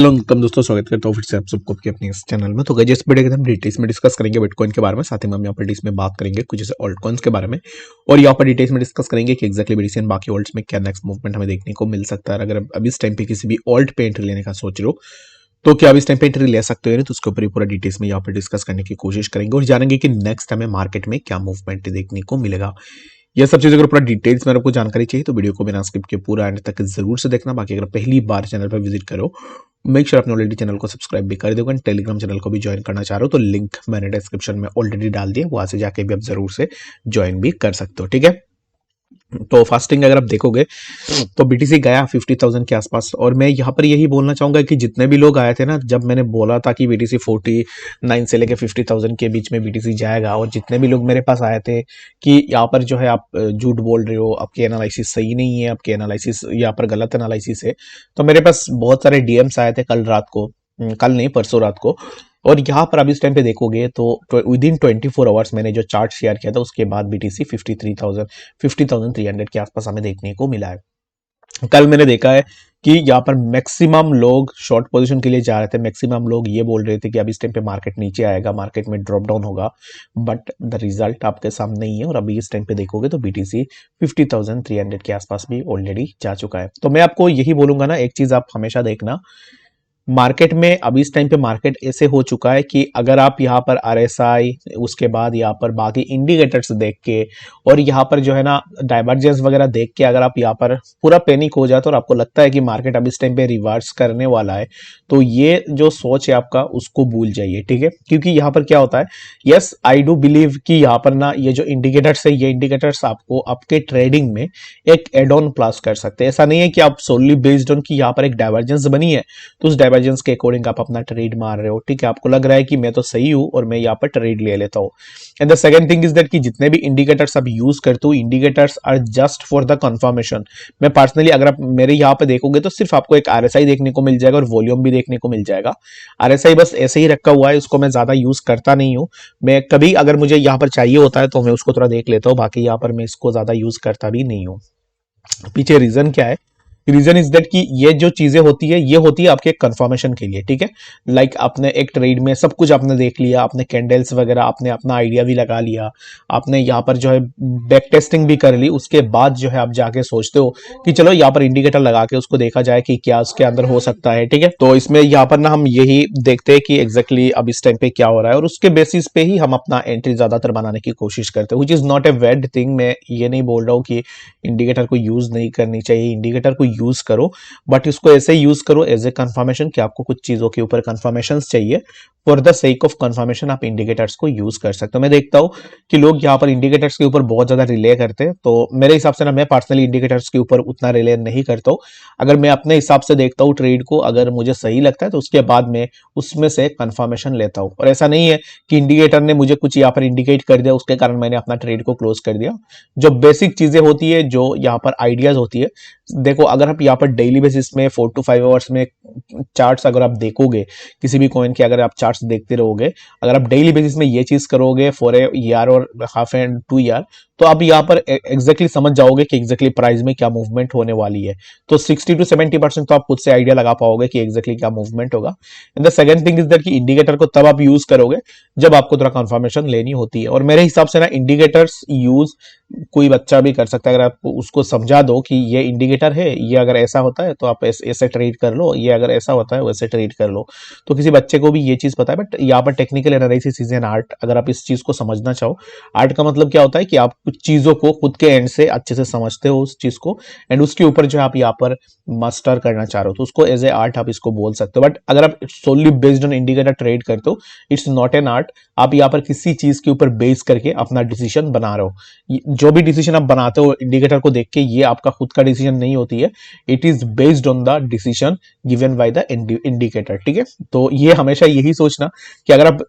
Hello welcome दोस्तों, स्वागत करता हूँ फिर से आप सबको आपके अपने इस चैनल में। तो गाइस इस वीडियो के हम डिटेल्स में डिस्कस करेंगे बिटकॉइन के बारे में। साथ ही में हम यहाँ पर डिटेल्स में बात करेंगे कुछ ऐसे ऑल्ट कॉइन्स के बारे में, और यहाँ पर डिटेल्स में डिस्कस करेंगे कि एक्जैक्टली बीटीसी बाकी ऑल्ट्स में क्या नेक्स्ट मूवमेंट हमें देखने को मिल सकता है। अगर आप अभी इस टाइम पे किसी भी ऑल्ट पे एंट्री लेने का सोच रहे हो तो क्या आप इस टाइम पे एंट्री ले सकते हो, नहीं तो उसके ऊपर ही पूरा डिटेल्स में यहाँ पर डिस्कस करने की कोशिश करेंगे और जानेंगे कि नेक्स्ट हमें मार्केट में क्या मूवमेंट देखने को मिलेगा। यह सब चीज़ अगर पूरा डिटेल्स में आपको जानकारी चाहिए तो वीडियो को बिना स्किप के पूरा एंड तक जरूर से देखना। बाकी अगर पहली बार चैनल पर विजिट करो, मेक श्योर आपने ऑलरेडी चैनल को सब्सक्राइब भी कर दोगे। टेलीग्राम चैनल को भी ज्वाइन करना चाह रहे हो तो लिंक मैंने डिस्क्रिप्शन में ऑलरेडी डाल दिया, वहां से जाके भी आप जरूर से ज्वाइन भी कर सकते हो। ठीक है, तो फास्टिंग अगर आप देखोगे तो बीटीसी गया 50,000 के आसपास। और मैं यहाँ पर यही बोलना चाहूंगा कि जितने भी लोग आए थे ना, जब मैंने बोला था कि बीटीसी 49 से लेके 50,000 के बीच में बीटीसी जाएगा, और जितने भी लोग मेरे पास आए थे कि यहाँ पर जो है आप झूठ बोल रहे हो, आपकी एनालिसिस सही नहीं है, आपकी एनालिसिस यहाँ पर गलत एनालिसिस है, तो मेरे पास बहुत सारे डीएम्स आए थे कल रात को, कल नहीं परसों रात को। और यहाँ पर अभी इस टाइम पे देखोगे तो विद इन 24 आवर्स मैंने जो चार्ट शेयर किया था उसके बाद बीटीसी 50,300 के आसपास हमें देखने को मिला है। कल मैंने देखा है कि यहाँ पर मैक्सिमम लोग शॉर्ट पोजीशन के लिए जा रहे थे, मैक्सिमम लोग ये बोल रहे थे कि अभी इस टाइम पे मार्केट नीचे आएगा, मार्केट में ड्रॉप डाउन होगा, बट द रिजल्ट आपके सामने ही है। और अभी इस टाइम पे देखोगे तो बीटीसी 50,300 के आसपास भी ऑलरेडी जा चुका है। तो मैं आपको यही बोलूंगा ना, एक चीज आप हमेशा देखना, मार्केट में अभी इस टाइम पे मार्केट ऐसे हो चुका है कि अगर आप यहाँ पर आरएसआई, उसके बाद यहाँ पर बाकी इंडिकेटर्स देख के, और यहाँ पर जो है ना डाइवर्जेंस वगैरह देख के अगर आप यहाँ पर पूरा पैनिक हो जाते हो और आपको लगता है कि मार्केट अभी इस टाइम पे रिवर्स करने वाला है, तो ये जो सोच है आपका उसको भूल जाइए। ठीक है, क्योंकि यहाँ पर क्या होता है, यस आई डू बिलीव कि यहाँ पर ना ये जो इंडिकेटर्स है, ये इंडिकेटर्स आपको आपके ट्रेडिंग में एक एड ऑन प्लस कर सकते हैं। ऐसा नहीं है कि आप सोनली बेस्ड ऑन कि यहाँ पर एक डाइवर्जेंस बनी है तो उस डाइवर्जेंस के अकॉर्डिंग आप अपना ट्रेड मार रहे हो। ठीक है, आपको लग रहा है कि मैं तो सही हूं और मैं यहाँ पर ट्रेड ले लेता हूं। And the second thing is that कि जितने भी इंडिकेटर्स आप यूज करते हो, indicators are just for the confirmation. मैं पर्सनली अगर आप मेरे यहाँ पे देखोगे तो सिर्फ आपको एक आरएसआई देखने को मिल जाएगा और वॉल्यूम भी देखने को मिल जाएगा। आरएसआई बस ऐसे ही रखा हुआ है, उसको मैं ज्यादा यूज करता नहीं हूं। मैं कभी अगर मुझे यहाँ पर चाहिए होता है तो मैं उसको थोड़ा देख लेता हूँ, बाकी यहाँ पर मैं इसको ज्यादा यूज करता भी नहीं हूँ। पीछे रीजन क्या है, रीजन इज दैट कि ये जो चीजें होती है ये होती है आपके कंफर्मेशन के लिए। ठीक है, लाइक आपने एक ट्रेड में सब कुछ आपने देख लिया, आपने कैंडल्स वगैरह, आपने अपना आइडिया भी लगा लिया, आपने यहाँ पर जो है बैक टेस्टिंग भी कर ली, उसके बाद जो है आप जाके सोचते हो कि चलो यहाँ पर इंडिकेटर लगा के उसको देखा जाए कि क्या उसके अंदर हो सकता है। ठीक है, तो इसमें यहाँ पर ना हम यही देखते हैं कि एग्जैक्टली अब इस टाइम पे क्या हो रहा है, और उसके बेसिस पे ही हम अपना एंट्री ज्यादातर बनाने की कोशिश करते हैं, which is not a bad thing. मैं ये नहीं बोल रहा हूँ कि इंडिकेटर को यूज नहीं करनी चाहिए, इंडिकेटर को यूज करो, बट इसको ऐसे यूज करो एज ए कंफर्मेशन कि आपको कुछ चीजों के ऊपर कंफर्मेशन चाहिए। For the sake of confirmation आप इंडिकेटर्स को यूज कर सकते हो। मैं देखता हूं कि लोग यहाँ पर इंडिकेटर्स के ऊपर बहुत ज्यादा रिले करते हैं, तो मेरे हिसाब से ना मैं पर्सनली इंडिकेटर्स के ऊपर उतना रिले नहीं करता हूं। अगर मैं अपने हिसाब से देखता हूँ ट्रेड को, अगर मुझे सही लगता है तो उसके बाद मैं उसमें से कंफर्मेशन लेता हूँ। और ऐसा नहीं है कि इंडिकेटर ने मुझे कुछ यहाँ पर इंडिकेट कर दिया उसके कारण मैंने अपना ट्रेड को क्लोज कर दिया। जो बेसिक चीजें होती है, जो यहाँ पर आइडियाज होती है, देखो अगर आप यहाँ पर डेली बेसिस में 4 to 5 आवर्स में चार्ट्स अगर आप देखोगे किसी भी कॉइन के, अगर आप चार्ट्स देखते रहोगे, अगर आप डेली बेसिस में ये चीज करोगे फॉर ए ईयर और हाफ एंड 2 ईयर, तो आप यहाँ पर एग्जैक्टली समझ जाओगे कि एग्जैक्टली प्राइस में क्या मूवमेंट होने वाली है। तो 60 to 70% तो आप खुद से आइडिया लगा पाओगे कि एग्जैक्टली क्या मूवमेंट होगा। And the second thing is that कि इंडिकेटर को तब आप यूज करोगे जब आपको थोड़ा कंफर्मेशन लेनी होती है। और मेरे हिसाब से ना इंडिकेटर्स यूज कोई बच्चा भी कर सकता है, अगर आप उसको समझा दो कि ये इंडिकेटर है, ये अगर ऐसा होता है तो आप ऐसे ट्रेड कर लो, ये अगर ऐसा होता है वैसे ट्रेड कर लो, तो किसी बच्चे को भी ये चीज पता है। बट यहाँ पर technical analysis is an art. अगर आप इस चीज को समझना चाहो, आर्ट का मतलब क्या होता है कि आप कुछ चीजों को खुद के एंड से अच्छे से समझते हो उस चीज को, एंड उसके ऊपर जो आप यहाँ पर मास्टर करना चाह रहे हो तो उसको एज ए आर्ट आप इसको बोल सकते हो। बट अगर आप सोनली बेस्ड ऑन इंडिकेटर ट्रेड करते हो, इट्स नॉट एन आर्ट। आप यहाँ पर किसी चीज के ऊपर बेस करके अपना डिसीजन बना रहे हो। जो भी डिसीजन आप बनाते हो इंडिकेटर को देख के, ये आपका खुद का डिसीजन नहीं होती है, it is based on the decision given by the indicator. ठीक है, तो ये हमेशा यही सोचना कि अगर आप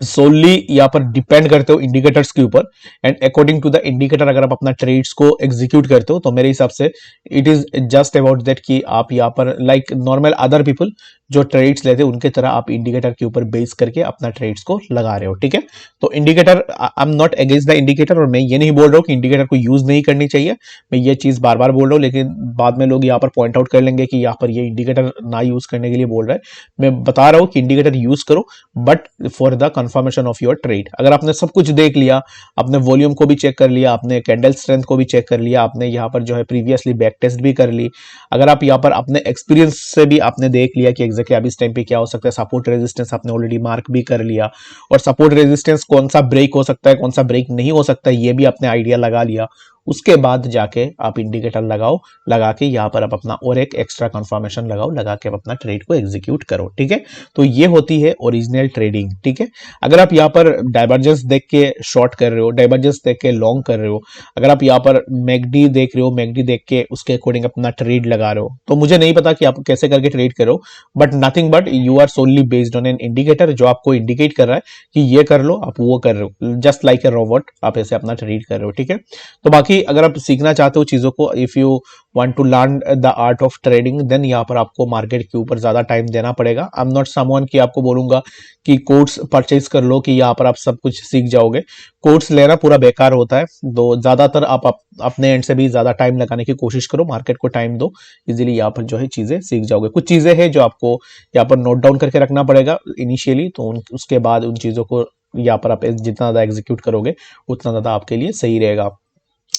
सोनली यहाँ पर डिपेंड करते हो इंडिकेटर्स के ऊपर, and according to the indicator अगर आप अपना ट्रेड्स को एग्जीक्यूट करते हो तो मेरे हिसाब से it is just about that कि आप यहाँ पर लाइक नॉर्मल अदर पीपल जो ट्रेड्स लेते हैं उनके तरह आप इंडिकेटर के ऊपर बेस करके अपना ट्रेड्स को लगा रहे हो, ठीक है। तो indicator, I am not against the indicator, और मैं ये नहीं बोल रहा हूँ कि इंडिकेटर को यूज नहीं करनी चाहिए, मैं ये चीज बार बार बोल रहा हूँ, लेकिन बाद में लोग यहाँ पर पॉइंट आउट कर लेंगे कि यहाँ पर ये इंडिकेटर ना यूज करने के लिए बोल रहा है। मैं बता रहा हूँ कि इंडिकेटर यूज करो, but for the confirmation of your trade. अगर आपने सब कुछ देख लिया, आपने वॉल्यूम को भी चेक कर लिया, आपने कैंडल स्ट्रेंथ को भी चेक कर लिया, आपने यहाँ पर जो है प्रीवियसली बैक टेस्ट भी कर ली, अगर आप यहाँ पर अपने एक्सपीरियंस से भी आपने देख लिया कि एग्जैक्टली अभी इस टाइम पे क्या हो सकता है, सपोर्ट रेजिस्टेंस आपने ऑलरेडी मार्क भी कर लिया, और सपोर्ट रेजिस्टेंस कौन सा ब्रेक हो सकता है, कौन सा ब्रेक नहीं हो सकता है, ये भी आपने आइडिया लगा लिया, उसके बाद जाके आप इंडिकेटर लगाओ, लगा के यहाँ पर आप अपना और एक एक्स्ट्रा कंफर्मेशन लगाओ, लगा के आप अपना ट्रेड को एग्जीक्यूट करो, ठीक है। तो ये होती है ओरिजिनल ट्रेडिंग, ठीक है। अगर आप यहाँ पर डाइवर्जेंस देख के शॉर्ट कर रहे हो, डाइवर्जेंस देख के लॉन्ग कर रहे हो, अगर आप यहाँ पर मैकडी देख रहे हो, मैकडी देख के उसके अकॉर्डिंग अपना ट्रेड लगा रहे हो, तो मुझे नहीं पता कि आप कैसे करके ट्रेड करो, but nothing but you are solely based on an indicator जो आपको इंडिकेट कर रहा है कि ये कर लो, आप वो कर रहे हो, जस्ट लाइक ए रोबोट आप ऐसे अपना ट्रेड कर रहे हो, ठीक है। तो बाकी अगर आप सीखना चाहते हो चीजों को, if you want to learn the art of trading, then यहाँ पर आपको मार्केट के ऊपर ज्यादा टाइम देना पड़ेगा। आई एम नॉट समवन कि आपको बोलूंगा कि कोर्स परचेज कर लो कि यहाँ पर आप सब कुछ सीख जाओगे, कोर्स लेना पूरा बेकार होता है। तो ज्यादातर आप अपने एंड से भी ज्यादा टाइम लगाने की कोशिश करो, मार्केट को टाइम दो, इजीली यहाँ पर जो है चीजें सीख जाओगे। कुछ चीजें हैं जो आपको यहाँ पर नोट डाउन करके रखना पड़ेगा इनिशियली, तो उसके बाद उन चीजों को यहाँ पर आप जितना ज्यादा एग्जीक्यूट करोगे उतना ज्यादा आपके लिए सही रहेगा।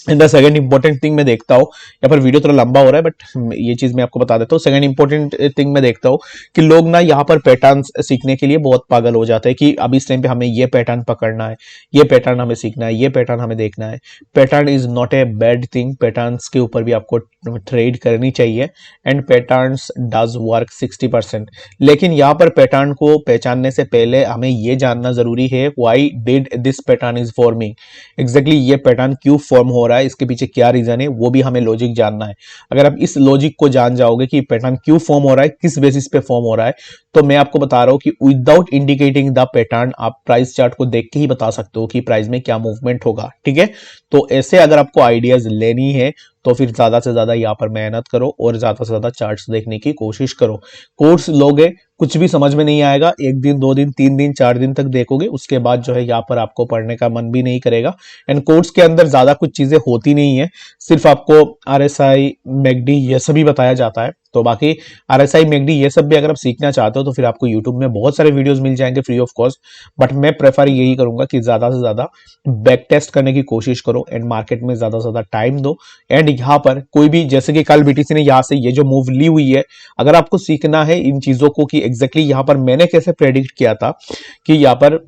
And the second important thing मैं देखता हूँ, यहाँ पर वीडियो थोड़ा लंबा हो रहा है बट ये चीज मैं आपको बता देता हूँ। सेकंड इंपॉर्टेंट थिंग मैं देखता हूँ कि लोग ना यहाँ पर पैटर्न सीखने के लिए बहुत पागल हो जाते हैं कि अभी इस टाइम पे हमें ये पैटर्न पकड़ना है, ये पैटर्न हमें सीखना है, ये पैटर्न हमें देखना है। Pattern is not a bad thing, patterns के ऊपर भी आपको ट्रेड करनी चाहिए, एंड पैटर्न्स डज वर्क 60%। लेकिन यहाँ पर पैटर्न को पहचानने से पहले हमें ये जानना जरूरी है why did this pattern is forming, exactly ये पैटर्न क्यों फॉर्म हो रहा है, इसके पीछे क्या रीजन है, वो भी हमें लॉजिक जानना है। अगर आप इस लॉजिक को जान जाओगे कि पैटर्न क्यों फॉर्म हो रहा है, किस बेसिस पे फॉर्म हो रहा है, तो मैं आपको बता रहा हूं कि विदाउट इंडिकेटिंग द पैटर्न आप प्राइस चार्ट को देख के ही बता सकते हो कि प्राइस में क्या मूवमेंट होगा, ठीक है। तो ऐसे अगर आपको आइडियाज लेनी है तो फिर ज्यादा से ज्यादा यहाँ पर मेहनत करो और ज्यादा से ज्यादा चार्ट्स देखने की कोशिश करो। कोर्स लोगे कुछ भी समझ में नहीं आएगा, एक दिन, दो दिन, तीन दिन, चार दिन तक देखोगे, उसके बाद जो है यहाँ पर आपको पढ़ने का मन भी नहीं करेगा। एंड कोर्स के अंदर ज्यादा कुछ चीजें होती नहीं है, सिर्फ आपको आरएसआई, मैकडी ये सभी बताया जाता है। तो बाकी आरएसआई, मैकडी ये सब भी अगर आप सीखना चाहते हो तो फिर आपको यूट्यूब में बहुत सारे वीडियोस मिल जाएंगे फ्री ऑफ कॉस्ट, बट मैं प्रेफर यही करूंगा कि ज्यादा से ज्यादा बैक टेस्ट करने की कोशिश करो एंड मार्केट में ज्यादा से ज्यादा टाइम दो। एंड यहाँ पर कोई भी, जैसे कि कल बीटीसी ने यहाँ से ये जो मूव ली हुई है, अगर आपको सीखना है इन चीजों को कि एग्जैक्टली यहाँ पर मैंने कैसे प्रेडिक्ट किया था कि यहाँ पर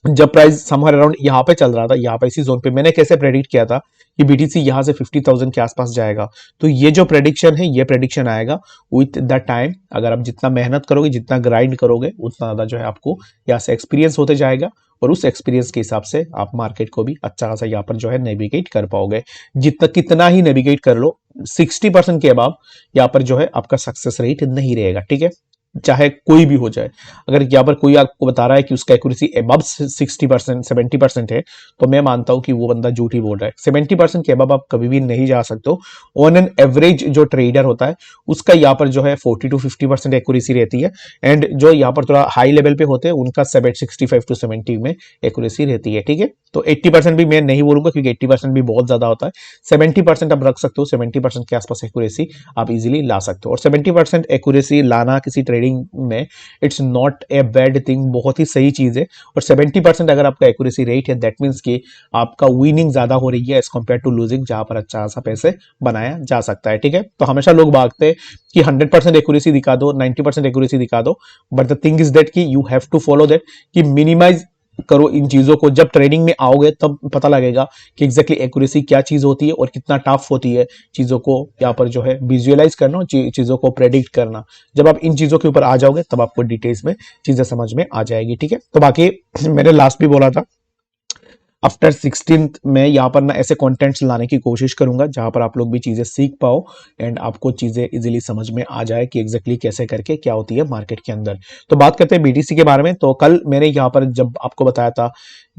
जब प्राइस समवेयर अराउंड यहाँ पे चल रहा था, यहाँ पे इसी जोन पे मैंने कैसे प्रेडिक्ट किया था कि बीटीसी यहाँ से 50,000 के आसपास जाएगा, तो ये जो प्रेडिक्शन है ये प्रेडिक्शन आएगा विथ द टाइम। अगर आप जितना मेहनत करोगे, जितना ग्राइंड करोगे, उतना ज्यादा जो है आपको यहाँ से एक्सपीरियंस होते जाएगा, और उस एक्सपीरियंस के हिसाब से आप मार्केट को भी अच्छा खासा यहाँ पर जो है नेविगेट कर पाओगे। जितना कितना ही नेविगेट कर लो, 60% के अबाव यहाँ पर जो है आपका सक्सेस रेट नहीं रहेगा, ठीक है, चाहे कोई भी हो जाए। अगर यहाँ पर कोई आपको बता रहा है कि उसका एक्यूरेसी अबव 60%, 70% है, तो मैं मानता हूं कि वो बंदा झूठ ही बोल रहा है। 70% के अबव आप कभी भी नहीं जा सकते हो। ऑन एन एवरेज जो ट्रेडर होता है उसका यहाँ पर जो है 40 to 50% एक्यूरेसी रहती है, एंड जो यहाँ पर थोड़ा हाई लेवल पे होते हैं उनका 65 to 70 में एक्यूरेसी रहती है, ठीक है। तो 80% भी मैं नहीं बोलूंगा क्योंकि 80% भी बहुत ज्यादा होता है। 70% आप रख सकते हो, 70% के आसपास एक्यूरेसी आप इजीली ला सकते हो, और 70% एक्यूरेसी लाना किसी ट्रेडिंग में it's not a bad thing, बहुत ही सही चीज है। और 70% अगर आपका एक्यूरेसी रेट है, दैट मीन्स कि आपका विनिंग ज्यादा हो रही है एज कंपेयर टू लूजिंग, जहां पर अच्छा खासा पैसे बनाया जा सकता है, ठीक है। तो हमेशा लोग भागते हैं कि 100% एक्यूरेसी दिखा दो, 90% एक्यूरेसी दिखा दो, but the thing is that कि you have to follow that कि मिनिमाइज करो इन चीजों को। जब ट्रेडिंग में आओगे तब पता लगेगा कि एग्जैक्टली एक्यूरेसी क्या चीज होती है और कितना टफ होती है चीजों को यहाँ पर जो है विजुअलाइज करना और चीजों को प्रेडिक्ट करना। जब आप इन चीजों के ऊपर आ जाओगे तब आपको डिटेल्स में चीजें समझ में आ जाएगी, ठीक है। तो बाकी मैंने लास्ट भी बोला था, आफ्टर 16th में यहाँ पर ना ऐसे कंटेंट्स लाने की कोशिश करूंगा जहां पर आप लोग भी चीजें सीख पाओ एंड आपको चीजें इजीली समझ में आ जाए कि एग्जैक्टली कैसे करके क्या होती है मार्केट के अंदर। तो बात करते हैं बीटीसी के बारे में। तो कल मैंने यहाँ पर जब आपको बताया था,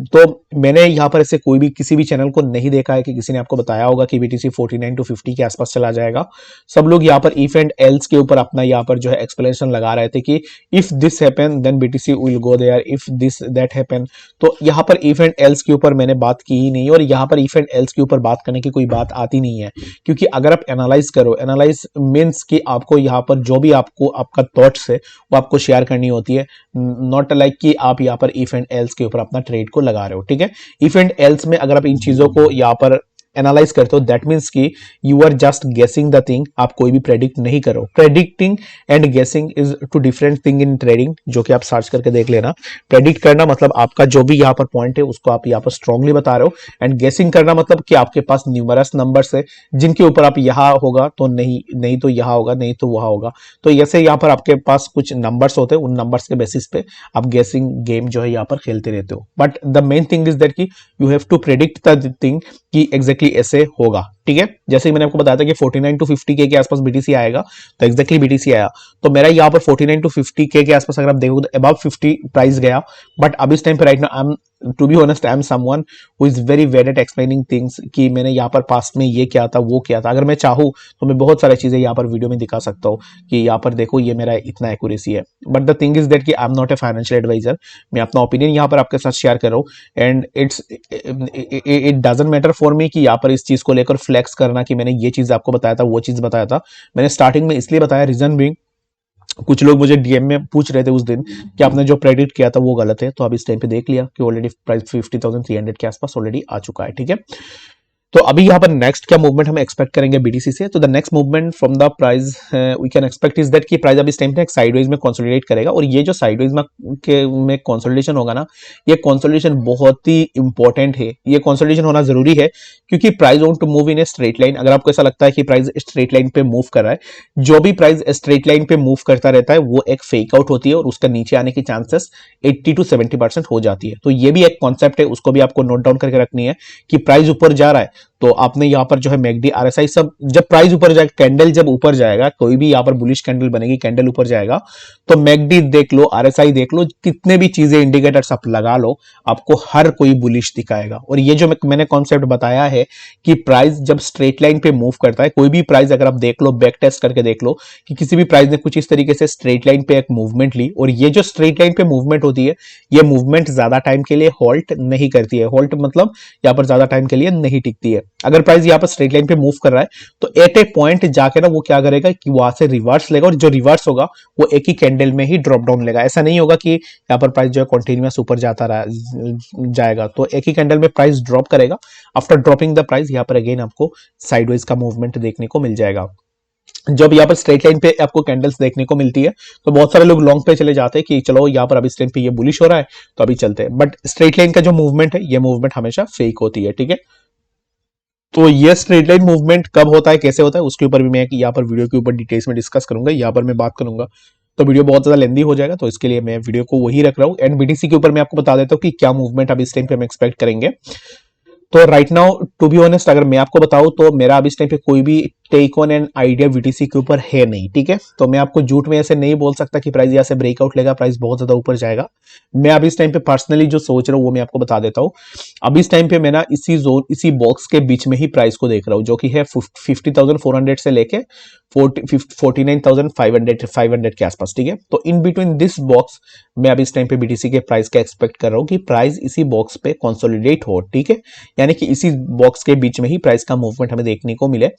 तो मैंने यहाँ पर ऐसे कोई भी किसी भी चैनल को नहीं देखा है कि किसी ने आपको बताया होगा कि बीटीसी 49 टू 50 के आसपास चला जाएगा। सब लोग यहाँ पर इफ एंड एल्स के ऊपर अपना यहाँ पर जो है एक्सप्लेनेशन लगा रहे थे कि if this happen then BTC will go there, if this that happen. तो यहाँ पर इफ एंड एल्स के ऊपर मैंने बात की ही नहीं, और यहाँ पर इफ एंड एल्स के ऊपर बात करने की कोई बात आती नहीं है, क्योंकि अगर आप एनालाइज करो, एनालाइज मीन्स कि आपको यहाँ पर जो भी आपको आपका थॉट्स है वो आपको शेयर करनी होती है, नॉट लाइक कि आप यहाँ पर इफ एंड एल्स के ऊपर अपना ट्रेड को लगा रहे हो। ठीक है, इफ एंड एल्स में अगर आप इन चीजों को यहाँ पर एनालाइज करते हो दैट मीन्स कि you are just guessing the thing, आप कोई भी प्रेडिक्ट नहीं करो। Predicting and guessing is two different thing in trading, जो कि आप सर्च करके देख लेना। प्रेडिक्ट करना मतलब आपका जो भी यहाँ पर पॉइंट है उसको आप यहाँ पर स्ट्रांगली बता रहे हो, एंड गेसिंग करना मतलब कि आपके पास न्यूमरस नंबर्स है जिनके ऊपर आप यहाँ होगा तो नहीं, नहीं तो यहाँ होगा, नहीं तो वहां होगा। तो ऐसे यहाँ पर आपके पास कुछ नंबर्स होते हैं, उन नंबर्स के बेसिस पे आप गेसिंग गेम जो है यहाँ पर खेलते रहते हो। But the main thing is that कि you have to predict the thing कि एग्जैक्टली ऐसे होगा। ठीक है, जैसे मैंने आपको बताया था कि 49 टू 50 के आसपास बीटीसी आएगा, तो एग्जैक्टली बीटीसी आया। तो मेरा यहाँ पर 49 टू 50 के आसपास अगर आप देखोगे तो अबव 50 प्राइस गया। बट अब इस टाइम पे right now I am, to be honest, I am someone who is very bad at explaining things कि मैंने यहाँ पर पास्ट में ये किया था, वो किया था। अगर मैं चाहूँ तो मैं बहुत सारी चीजें यहाँ पर वीडियो में दिखा सकता हूँ कि यहाँ पर देखो ये मेरा इतना एक्यूरेसी है। But the thing is that कि I am not a financial adviser, मैं अपना ओपिनियन यहाँ पर आपके साथ शेयर कर रहा हूँ, and it doesn't matter for me कि यहाँ पर इस चीज को लेकर फ्लेक्स करना कि मैंने ये चीज आपको बताया था, वो चीज बताया था। मैंने स्टार्टिंग में इसलिए बताया, रीजन बीइंग कुछ लोग मुझे डीएम में पूछ रहे थे उस दिन कि आपने जो प्रेडिक्ट किया था वो गलत है। तो अब इस टाइम पे देख लिया कि ऑलरेडी प्राइस 50,300 के आसपास ऑलरेडी आ चुका है। ठीक है, तो अभी यहाँ पर नेक्स्ट क्या मूवमेंट हम एक्सपेक्ट करेंगे बीडीसी से। तो the next movement from the price we can expect is that कि प्राइस अब इस टाइम पे एक साइडवेज में कंसोलिडेट करेगा, और ये जो साइडवेज में कंसोलिडेशन होगा ना, ये कंसोलिडेशन बहुत ही इंपॉर्टेंट है, ये कंसोलिडेशन होना जरूरी है, क्योंकि price want to move in a straight line. अगर आपको ऐसा लगता है कि प्राइस स्ट्रेट लाइन पे मूव कर रहा है, जो भी प्राइस स्ट्रेट लाइन पे मूव करता रहता है वो एक फेक आउट होती है, और उसका नीचे आने की चांसेस 80 टू 70% हो जाती है। तो ये भी एक कॉन्सेप्ट है, उसको भी आपको नोट डाउन करके रखनी है कि प्राइस ऊपर जा रहा है तो आपने यहाँ पर जो है मैकडी आरएसआई सब, जब प्राइस ऊपर जाएगा, कैंडल जब ऊपर जाएगा, कोई भी यहाँ पर बुलिश कैंडल बनेगी, कैंडल ऊपर जाएगा, तो मैकडी देख लो, आरएसआई देख लो, कितने भी चीजें इंडिकेटर्स आप लगा लो, आपको हर कोई बुलिश दिखाएगा। और ये जो मैंने कॉन्सेप्ट बताया है कि प्राइस जब स्ट्रेट लाइन पे मूव करता है, कोई भी प्राइस अगर आप देख लो, बैक टेस्ट करके देख लो कि किसी भी प्राइस ने कुछ इस तरीके से स्ट्रेट लाइन पे एक मूवमेंट ली, और ये जो स्ट्रेट लाइन पे मूवमेंट होती है, ये मूवमेंट ज्यादा टाइम के लिए होल्ड नहीं करती है। होल्ड मतलब यहाँ पर ज्यादा टाइम के लिए नहीं टिकती है। अगर प्राइस यहाँ पर स्ट्रेट लाइन पे मूव कर रहा है तो एट ए पॉइंट जाके ना वो क्या करेगा कि वहां से रिवर्स लेगा, और जो रिवर्स होगा वो एक ही कैंडल में ही ड्रॉप डाउन लेगा। ऐसा नहीं होगा कि यहाँ पर प्राइस जो है कंटिन्यूअस ऊपर जाता जाएगा, तो एक ही कैंडल में प्राइस ड्रॉप करेगा। आफ्टर ड्रॉपिंग द प्राइस यहाँ पर अगेन आपको साइडवेज का मूवमेंट देखने को मिल जाएगा। जब यहाँ पर स्ट्रेट लाइन पे आपको कैंडल्स देखने को मिलती है तो बहुत सारे लोग लॉन्ग पे चले जाते हैं कि चलो यहाँ पर अभी इस टाइम पे ये बुलिश हो रहा है तो अभी चलते हैं, बट स्ट्रेट लाइन का जो मूवमेंट है ये मूवमेंट हमेशा फेक होती है। ठीक है, तो ये स्ट्रेट लाइन मूवमेंट कब होता है, कैसे होता है, उसके ऊपर भी मैं यहाँ पर वीडियो के ऊपर डिटेल्स में डिस्कस करूंगा, यहाँ पर मैं बात करूंगा तो वीडियो बहुत ज्यादा लेंदी हो जाएगा, तो इसके लिए मैं वीडियो को वही रख रहा हूँ। एंड बीटीसी के ऊपर मैं आपको बता देता हूँ कि क्या मूवमेंट अब इस टाइम पे हम एक्सपेक्ट करेंगे। तो right now to be honest अगर मैं आपको बताऊं तो मेरा अब इस टाइम पे कोई भी take on and idea BTC के ऊपर है नहीं। ठीक है, तो मैं आपको झूठ में ऐसे नहीं बोल सकता कि प्राइस यहाँ से ब्रेकआउट लेगा, प्राइस बहुत ज्यादा ऊपर जाएगा। मैं अब इस टाइम पे पर्सनली जो सोच रहा हूँ वो मैं आपको बता देता हूँ। अब इस टाइम पे मैं ना इसी जोन, इसी बॉक्स के बीच में ही प्राइस को देख रहा हूँ, जो कि है 50,400 से लेके 49,500 के आसपास। ठीक है, तो इन बिटवीन दिस बॉक्स मैं अब इस टाइम पे बीटीसी के प्राइस का एक्सपेक्ट कर रहा हूँ कि प्राइस इसी बॉक्स पे कंसोलिडेट हो। ठीक है, यानी कि इसी बॉक्स के बीच में ही प्राइस का मूवमेंट हमें देखने को मिले।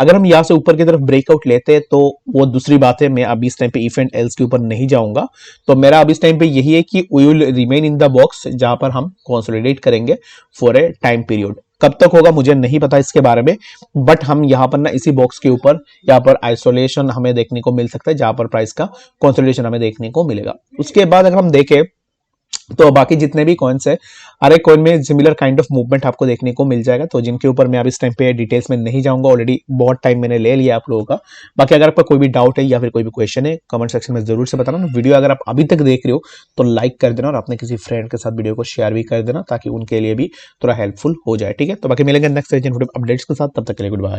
अगर हम यहाँ से ऊपर की तरफ ब्रेकआउट लेते हैं तो वो दूसरी बात है, मैं अभी इस टाइम पे इफ एंड एल्स के ऊपर नहीं जाऊंगा। तो मेरा अब इस टाइम पे यही है कि we will remain in the box जहां पर हम कंसोलिडेट करेंगे फॉर ए टाइम पीरियड। कब तक होगा मुझे नहीं पता इसके बारे में, बट हम यहाँ पर ना इसी बॉक्स के ऊपर यहाँ पर आइसोलेशन हमें देखने को मिल सकता है, जहां पर प्राइस का कंसोलिडेशन हमें देखने को मिलेगा। उसके बाद अगर हम देखें तो बाकी जितने भी कॉइन्स है, हर एक कॉइन में सिमिलर काइंड ऑफ मूवमेंट आपको देखने को मिल जाएगा। तो जिनके ऊपर मैं अब इस टाइम पे डिटेल्स में नहीं जाऊंगा, ऑलरेडी बहुत टाइम मैंने ले लिया आप लोगों का। बाकी अगर आपका कोई भी डाउट है या फिर कोई भी क्वेश्चन है, कमेंट सेक्शन में जरूर से बताना। वीडियो अगर आप अभी तक देख रहे हो तो लाइक कर देना और अपने किसी फ्रेंड के साथ वीडियो को शेयर भी कर देना, ताकि उनके लिए भी थोड़ा हेल्पफुल हो जाए। ठीक है, तो बाकी मिलेंगे नेक्स्ट अपडेट्स के साथ, तब तक के लिए गुड बाय।